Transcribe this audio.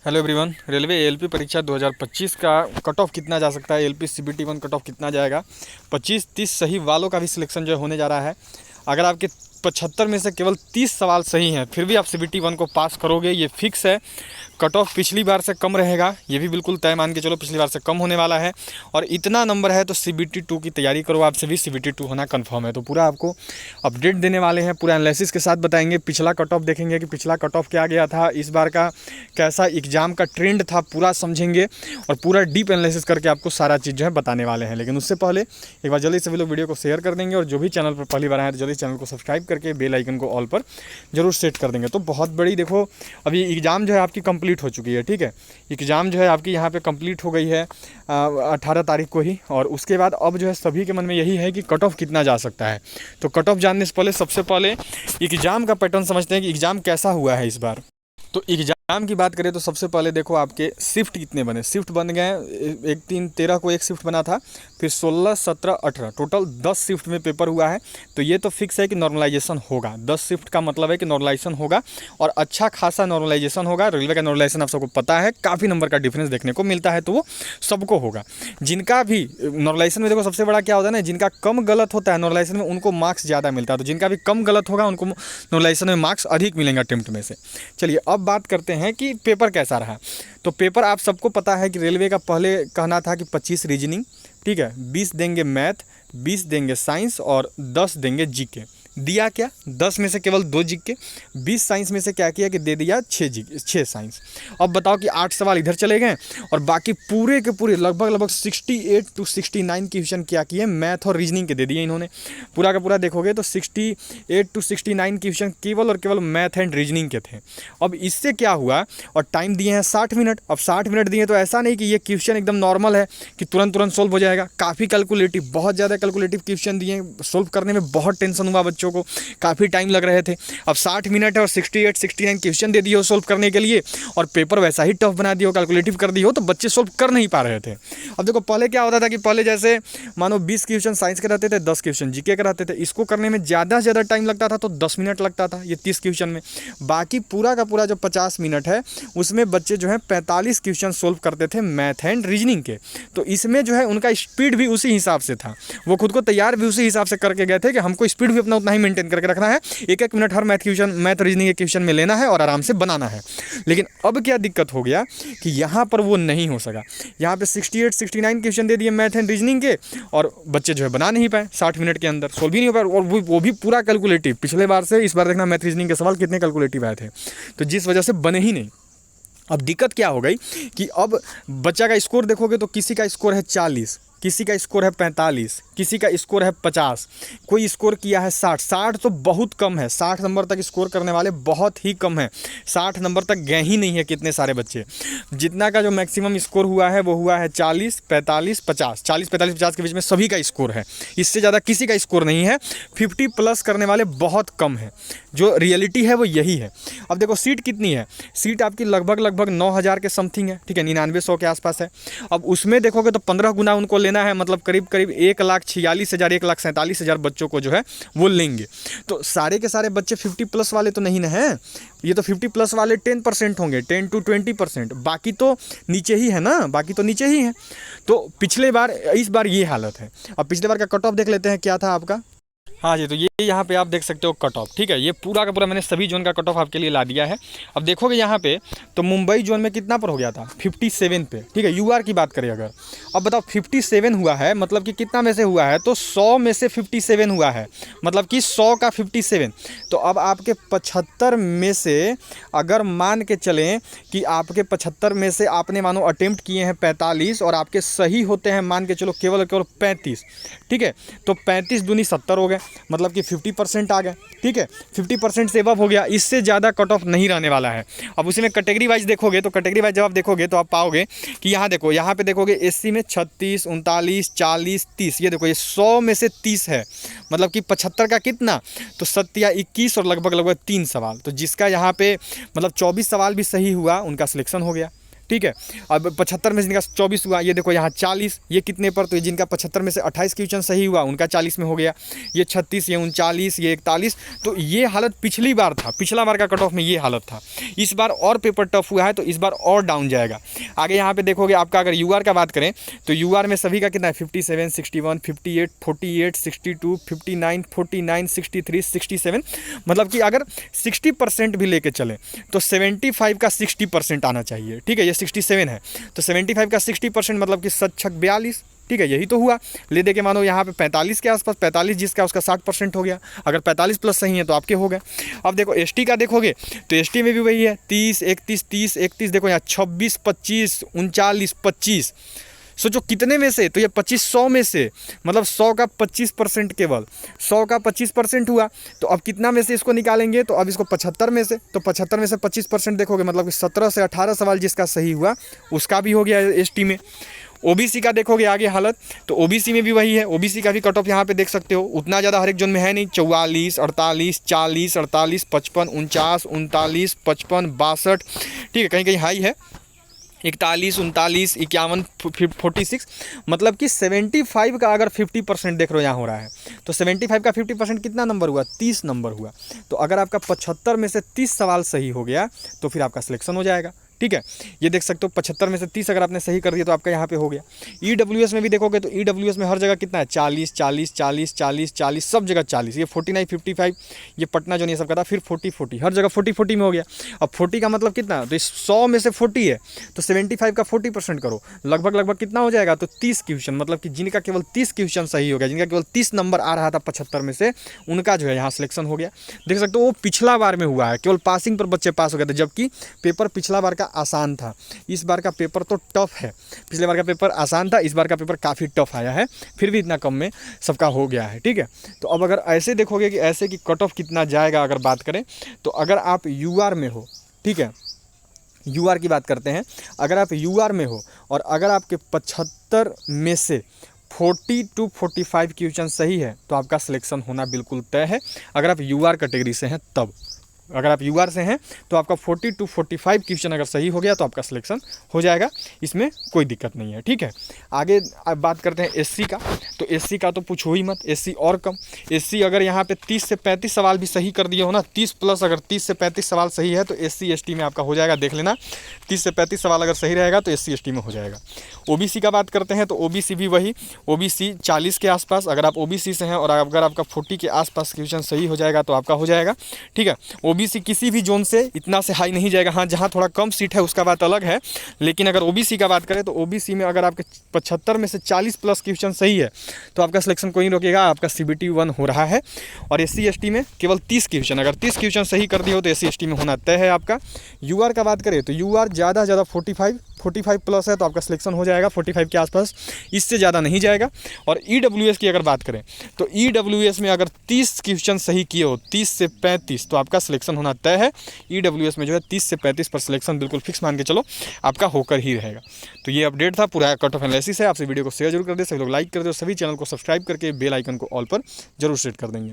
Hello everyone. Railway ALP परीक्षा 2025 का cut off कितना जा सकता है, एएलपी सीबीटी 1 कट ऑफ कितना जाएगा। 25-30 सही वालों का भी सिलेक्शन जो होने जा रहा है। अगर आपके 75 में से केवल 30 सवाल सही हैं फिर भी आप सीबीटी 1 को पास करोगे, ये फिक्स है। कट ऑफ पिछली बार से कम रहेगा, ये भी बिल्कुल तय मान के चलो, पिछली बार से कम होने वाला है। और इतना नंबर है तो सीबीटी 2 की तैयारी करो, आपसे भी सीबीटी 2 होना कंफर्म है। तो पूरा आपको अपडेट देने वाले हैं, पूरा एनालिसिस के साथ बताएंगे। पिछला कट ऑफ देखेंगे कि पिछला कट ऑफ क्या गया था, इस बार का कैसा एग्जाम का ट्रेंड था, पूरा समझेंगे और पूरा डीप एनालिसिस करके आपको सारा चीज़ जो है बताने वाले हैं। लेकिन उससे पहले एक बार जल्दी सभी लोग वीडियो को शेयर कर देंगे और जो भी चैनल पर पहली बार आए तो जल्दी चैनल को सब्सक्राइब करके बेल आइकन को ऑल पर जरूर सेट कर देंगे। तो बहुत बड़ी देखो, अभी एग्ज़ाम जो है आपकी कंप्लीट हो चुकी है, ठीक है। एग्ज़ाम जो है आपकी यहाँ पे कंप्लीट हो गई है 18 तारीख को ही। और उसके बाद अब जो है सभी के मन में यही है कि कट ऑफ कितना जा सकता है। तो कट ऑफ जानने से पहले सबसे पहले एग्ज़ाम का पैटर्न समझते हैं कि एग्ज़ाम कैसा हुआ है इस बार। तो एग्जाम की बात करें तो सबसे पहले देखो आपके शिफ्ट कितने बने। शिफ्ट बन गए 1, 3, 13 को एक शिफ्ट बना था, फिर 16, 17, 18 टोटल 10 शिफ्ट में पेपर हुआ है। तो ये तो फिक्स है कि नॉर्मलाइजेशन होगा। 10 शिफ्ट का मतलब है कि नॉर्मलाइजेशन होगा और अच्छा खासा नॉर्मलाइजेशन होगा। रेलवे का नॉर्मलाइजेशन आप सबको पता है, काफ़ी नंबर का डिफरेंस देखने को मिलता है, तो वो सबको होगा। जिनका भी नॉर्मलाइजेशन में देखो सबसे बड़ा क्या होता है ना, जिनका कम गलत होता है नॉर्मलाइजेशन में उनको मार्क्स ज़्यादा मिलता है। तो जिनका भी कम गलत होगा उनको नॉर्मलाइजेशन में मार्क्स अधिक मिलेंगे अटेम्प्ट में से। चलिए अब बात करते हैं कि पेपर कैसा रहा। तो पेपर आप सबको पता है कि रेलवे का पहले कहना था कि 25 रीजनिंग, ठीक है, 20 देंगे मैथ, 20 देंगे साइंस और 10 देंगे जीके। दिया क्या, 10 में से केवल 2 जीके, 20 साइंस में से क्या किया कि दे दिया 6 साइंस। अब बताओ कि 8 सवाल इधर चले गए और बाकी पूरे के पूरे लगभग 68 to 69 क्वेश्चन क्या किए, मैथ और रीजनिंग के दे दिए इन्होंने। पूरा का पूरा देखोगे तो 68 to 69 क्वेश्चन केवल और केवल मैथ एंड रीजनिंग के थे। अब इससे क्या हुआ, और टाइम दिए हैं 60 मिनट। अब 60 मिनट दिए तो ऐसा नहीं कि ये क्वेश्चन एकदम नॉर्मल है कि तुरंत सोल्व हो जाएगा। काफ़ी कैलकुलेटिव, बहुत ज़्यादा कैलकुलेटिव क्वेश्चन दिए, सोल्व करने में बहुत टेंशन हुआ बच्चों को, काफ़ी टाइम लग रहे थे। अब 60 मिनट है और 68-69 क्वेश्चन दे दिए हो सोल्व करने के लिए, और पेपर वैसा ही टफ बना दिया हो, कैलकुलेटिव कर दिया हो, तो बच्चे सोल्व कर नहीं पा रहे थे। अब देखो पहले क्या होता था कि पहले जैसे मानो 20 क्वेश्चन साइंस के रहते थे, 10 क्वेश्चन जीके के रहते थे। इसको करने में ज़्यादा से ज़्यादा टाइम लगता था तो 10 मिनट लगता था ये 30 क्वेश्चन में। बाकी पूरा का पूरा जो 50 मिनट है उसमें बच्चे जो है 45 क्वेश्चन सोल्व करते थे मैथ एंड रीजनिंग के। तो इसमें जो है उनका स्पीड भी उसी हिसाब से था, वो खुद को तैयार भी उसी हिसाब से करके गए थे कि हमको स्पीड भी अपना उतना ही मेंटेन करके रखना है। 1-1 मिनट हर मैथ रीजनिंग के क्वेश्चन में लेना है और आराम से बनाना है। लेकिन अब क्या दिक्कत हो गया कि यहाँ पर वो नहीं हो सका। यहाँ पे 68-69 क्वेश्चन दे दिए मैथ एंड रीजनिंग के और बच्चे जो है बना नहीं पाए 60 मिनट के अंदर, सोल्व ही नहीं हो पाए, और वो भी पूरा कैलकुलेटिव। पिछले बार से इस बार देखना मैथ रीजनिंग के सवाल कितने कैलकुलेटिव आए थे, तो जिस वजह से बने ही नहीं। अब दिक्कत क्या हो गई कि अब बच्चा का स्कोर देखोगे तो किसी का स्कोर है 40, किसी का स्कोर है 45, किसी का स्कोर है 50, कोई स्कोर किया है 60। 60 तो बहुत कम है, 60 नंबर तक स्कोर करने वाले बहुत ही कम है। 60 नंबर तक गए ही नहीं है कितने सारे बच्चे। जितना का जो मैक्सिमम स्कोर हुआ है वो हुआ है 40, 45, 50। 40, 45, 50 के बीच में सभी का स्कोर है, इससे ज़्यादा किसी का स्कोर नहीं है। 50 प्लस करने वाले बहुत कम है, जो रियलिटी है वो यही है। अब देखो सीट कितनी है, सीट आपकी लगभग 9,000 के समथिंग है, ठीक है, 9900 के आसपास है। अब उसमें देखोगे तो 15 गुना उनको लेना है, मतलब करीब 1,46,000, 1,47,000 बच्चों को जो है वो लेंगे। तो सारे के सारे बच्चे 50 प्लस वाले तो नहीं ना हैं, ये तो 50 प्लस वाले 10% होंगे, 10 to 20%। बाकी तो नीचे ही है ना, बाकी तो नीचे ही है। तो पिछले बार इस बार ये हालत है। अब पिछले बार का कट ऑफ देख लेते हैं क्या था आपका। हाँ जी, तो ये यहाँ पे आप देख सकते हो कट ऑफ, ठीक है। ये पूरा का पूरा मैंने सभी जोन का कट ऑफ आपके लिए ला दिया है। अब देखोगे यहाँ पे तो मुंबई जोन में कितना पर हो गया था, 57 पे, ठीक है। यूआर की बात करें अगर, अब बताओ 57 हुआ है, मतलब कि कितना में से हुआ है, तो 100 में से 57 हुआ है, मतलब कि 100 का 57। तो अब आपके 75 में से अगर मान के चलें कि आपके 75 में से आपने मानो अटेम्प्ट किए हैं 45 और आपके सही होते हैं मान के चलो केवल 35, ठीक है। तो 35 दूनी 70 हो गए, मतलब कि 50% आ गए, ठीक है। 50% से अबव हो गया, इससे ज़्यादा कट ऑफ नहीं रहने वाला है। अब उसी में कैटेगरी वाइज देखोगे तो कैटेगरी वाइज जब आप देखोगे तो आप पाओगे कि यहाँ देखो, यहाँ पे देखोगे एससी में 36, 39, 40, 30, ये देखो ये 100 में से 30 है, मतलब कि 75 का कितना, तो 7 या 21 और लगभग 3 सवाल। तो जिसका यहाँ पे मतलब 24 सवाल भी सही हुआ उनका सिलेक्शन हो गया, ठीक है। अब 75 में से जिनका 24 हुआ, ये देखो यहाँ 40, ये कितने पर, तो ये जिनका 75 में से 28 क्वेश्चन सही हुआ उनका 40 में हो गया, ये 36, ये 39, ये 41। तो ये हालत पिछली बार था, पिछला बार का कट ऑफ में ये हालत था। इस बार और पेपर टफ हुआ है तो इस बार और डाउन जाएगा। आगे यहाँ पे देखोगे आपका, अगर यूआर का बात करें तो यूआर में सभी का कितना है, 57, 61, 58, 48, 62, 59, 49, 63, 67। मतलब कि अगर 60% भी लेके चले तो 75 का 60% आना चाहिए, ठीक है। ये 67 है तो 75 का 60% मतलब कि 7×6 = 42, ठीक है। यही तो हुआ। ले दे के मानो यहाँ पे 45 के आसपास, 45 जिसका उसका 60% हो गया। अगर 45 प्लस सही है तो आपके हो गए। अब देखो एसटी का देखोगे तो एसटी में भी वही है, 30, 31, 30, 31, देखो यहाँ 26, 25, 39, 25। सोचो कितने में से, तो ये 2500 में से, मतलब 100 का 25% केवल, 100 का 25% हुआ। तो अब कितना में से इसको निकालेंगे, तो अब इसको 75 में से, तो 75 में से 25% देखोगे मतलब कि 17 से 18 सवाल जिसका सही हुआ उसका भी हो गया एसटी में। ओबीसी का देखोगे आगे हालत, तो ओबीसी में भी वही है। ओबीसी का भी कट ऑफ यहाँ पे देख सकते हो, उतना ज़्यादा हर एक जोन में है नहीं। 44, 48, 40, 48, 55, 49, 39, 55, 62, ठीक है, कहीं कहीं हाई है, 41, 39, 51, 46। मतलब कि 75 का अगर 50% देख रहे हो यहाँ हो रहा है, तो 75 का 50% कितना नंबर हुआ, 30 नंबर हुआ। तो अगर आपका 75 में से 30 सवाल सही हो गया तो फिर आपका सिलेक्शन हो जाएगा, ठीक है। ये देख सकते हो 75 में से 30 अगर आपने सही कर दिया तो आपका यहाँ पे हो गया। ईडब्ल्यूएस में भी देखोगे तो ईडब्ल्यूएस में हर जगह कितना है, 40, 40, 40, 40, 40, सब जगह 40। ये 49, 55, ये पटना जो नहीं सब का था, फिर 40, 40, हर जगह 40, 40 में हो गया। अब 40 का मतलब कितना, तो 100 में से 40 है तो 75 का 40% करो, लगभग कितना हो जाएगा, तो 30 क्वेश्चन। मतलब कि जिनका केवल 30 क्वेश्चन सही हो गया, जिनका केवल 30 नंबर आ रहा था 75 में से, उनका जो है यहाँ सिलेक्शन हो गया। देख सकते हो वो पिछला बार में हुआ है, केवल पासिंग पर बच्चे पास हो गए थे, जबकि पेपर पिछला बार का आसान था। इस बार का पेपर तो टफ है, पिछले बार का पेपर आसान था, इस बार का पेपर काफ़ी टफ आया है, फिर भी इतना कम में सबका हो गया है, ठीक है। तो अब अगर ऐसे देखोगे कि ऐसे कि कट ऑफ कितना जाएगा, अगर बात करें तो अगर आप यूआर में हो, ठीक है, यूआर की बात करते हैं, अगर आप यूआर में हो और अगर आपके 75 में से 40 to 45 क्वेश्चन सही है तो आपका सिलेक्शन होना बिल्कुल तय है। अगर आप यूआर कैटेगरी से हैं तब, अगर आप यूआर से हैं तो आपका 40 to 45 क्वेश्चन अगर सही हो गया तो आपका सिलेक्शन हो जाएगा, इसमें कोई दिक्कत नहीं है, ठीक है। आगे अब बात करते हैं एससी का, तो एससी का तो पूछो ही मत, एससी और कम। एससी अगर यहाँ पे 30 से 35 सवाल भी सही कर दिए हो ना, 30 प्लस अगर 30 से 35 सवाल सही है तो एससी एसटी में आपका हो जाएगा, देख लेना। 30 से 35 सवाल अगर सही रहेगा तो एससी एसटी में हो जाएगा। ओबीसी का बात करते हैं तो ओबीसी भी वही, ओबीसी 40 के आसपास, अगर आप ओबीसी से हैं और अगर आपका 40 के आसपास क्वेश्चन सही हो जाएगा तो आपका हो जाएगा, ठीक है। ओबीसी किसी भी जोन से इतना से हाई नहीं जाएगा, हाँ जहाँ थोड़ा कम सीट है उसका बात अलग है, लेकिन अगर ओबीसी का बात करें तो ओबीसी में अगर आपके 75 में से 40 प्लस क्वेश्चन सही है तो आपका सिलेक्शन कोई नहीं रोकेगा, आपका CBT 1 हो रहा है। और SC ST में केवल 30 क्वेश्चन, अगर 30 क्वेश्चन सही कर दिए हो तो SC ST में होना तय है आपका। यूआर का बात करें तो यूआर ज़्यादा से ज़्यादा 45 प्लस है तो आपका सिलेक्शन हो जाएगा, 45 के आसपास, इससे ज़्यादा नहीं जाएगा। और EWS की अगर बात करें तो EWS में अगर 30 क्वेश्चन सही किए हो, 30 से 35, तो आपका सिलेक्शन होना तय है। EWS में जो है 30 से 35 पर सिलेक्शन बिल्कुल फिक्स मान के चलो आपका होकर ही रहेगा। तो ये अपडेट था, पूरा कट ऑफ एनालिसिस है। आपसे वीडियो को शेयर जरूर कर दे, सभी लोग लाइक कर दे, सभी चैनल को सब्सक्राइब करके बेल आइकन को ऑल पर जरूर सेट कर देंगे।